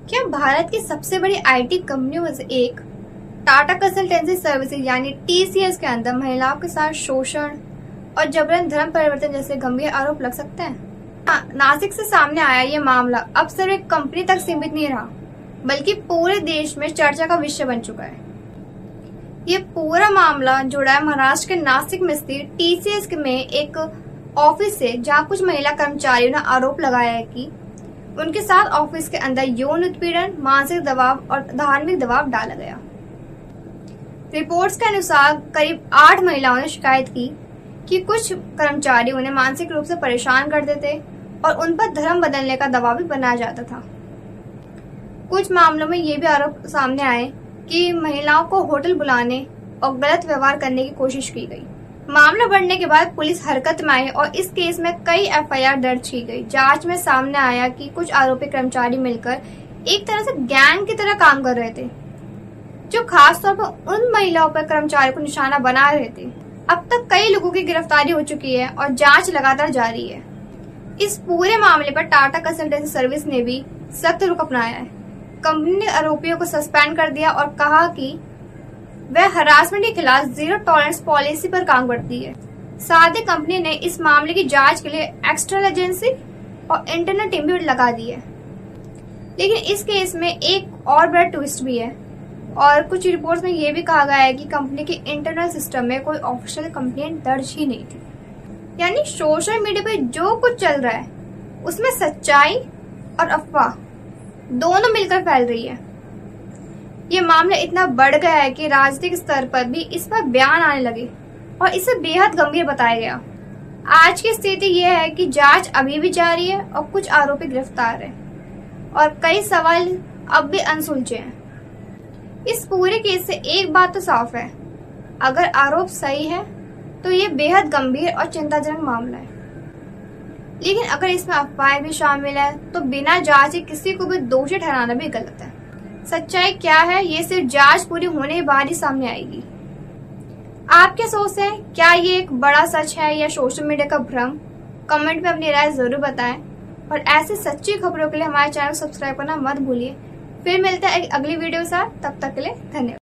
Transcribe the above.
क्या भारत की सबसे बड़ी आईटी कंपनियों में से एक टाटा कंसल्टेंसी सर्विसेज यानी टीसीएस के अंदर महिलाओं के साथ शोषण और जबरन धर्म परिवर्तन जैसे गंभीर आरोप लग सकते हैं? नासिक से सामने आया ये मामला अब सिर्फ एक कंपनी तक सीमित नहीं रहा, बल्कि पूरे देश में चर्चा का विषय बन चुका है। ये पूरा मामला जुड़ा है महाराष्ट्र के नासिक में स्थित टीसीएस में एक ऑफिस से, जहां कुछ महिला कर्मचारियों ने आरोप लगाया है कि उनके साथ ऑफिस के अंदर यौन उत्पीड़न, मानसिक दबाव और धार्मिक दबाव डाला गया। रिपोर्ट्स के अनुसार करीब 8 महिलाओं ने शिकायत की कि कुछ कर्मचारी उन्हें मानसिक रूप से परेशान करते थे और उन पर धर्म बदलने का दबाव भी बनाया जाता था। कुछ मामलों में ये भी आरोप सामने आए कि महिलाओं को होटल बुलाने और गलत व्यवहार करने की कोशिश की गई। मामला बढ़ने के बाद पुलिस हरकत में आई और इस केस में कई एफआईआर दर्ज की गई। जांच में सामने आया कि कुछ आरोपी कर्मचारी मिलकर एक तरह से गैंग की तरह काम कर रहे थे, जो खासतौर पर उन महिलाओं पर कर्मचारियों को निशाना बना रहे थे। अब तक कई लोगों की गिरफ्तारी हो चुकी है और जांच लगातार जारी है। इस पूरे मामले पर टाटा कंसल्टेंसी सर्विस ने भी सख्त रुख अपनाया है। कंपनी ने आरोपियों को सस्पेंड कर दिया और कहा कि वह हरासमेंट के खिलाफ जीरो टॉलरेंस पॉलिसी पर काम करती है। साथ ही कंपनी ने इस मामले की जांच के लिए एक्सटर्नल एजेंसी और इंटरनल टीम भी लगा दी है। लेकिन इस केस में एक और बड़ा ट्विस्ट भी है और कुछ रिपोर्ट्स में यह भी कहा गया है कि कंपनी के इंटरनल सिस्टम में कोई ऑफिशियल कंप्लेंट दर्ज ही नहीं थी। यानी सोशल मीडिया पे जो कुछ चल रहा है उसमें सच्चाई और अफवाह दोनों मिलकर फैल रही है। ये मामला इतना बढ़ गया है कि राजनीतिक स्तर पर भी इस पर बयान आने लगे और इसे बेहद गंभीर बताया गया। आज की स्थिति यह है कि जांच अभी भी जारी है और कुछ आरोपी गिरफ्तार हैं और कई सवाल अब भी अनसुलझे हैं। इस पूरे केस से एक बात तो साफ है, अगर आरोप सही है तो ये बेहद गंभीर और चिंताजनक मामला है। लेकिन अगर इसमें अफवाहें भी शामिल है तो बिना जांच के किसी को भी दोषी ठहराना भी गलत है। सच्चाई क्या है ये सिर्फ जांच पूरी होने के बाद ही सामने आएगी। आप क्या सोचते हैं, क्या ये एक बड़ा सच है या सोशल मीडिया का भ्रम? कमेंट में अपनी राय जरूर बताएं और ऐसी सच्ची खबरों के लिए हमारे चैनल को सब्सक्राइब करना मत भूलिए। फिर मिलते हैं एक अगली वीडियो के साथ, तब तक के लिए धन्यवाद।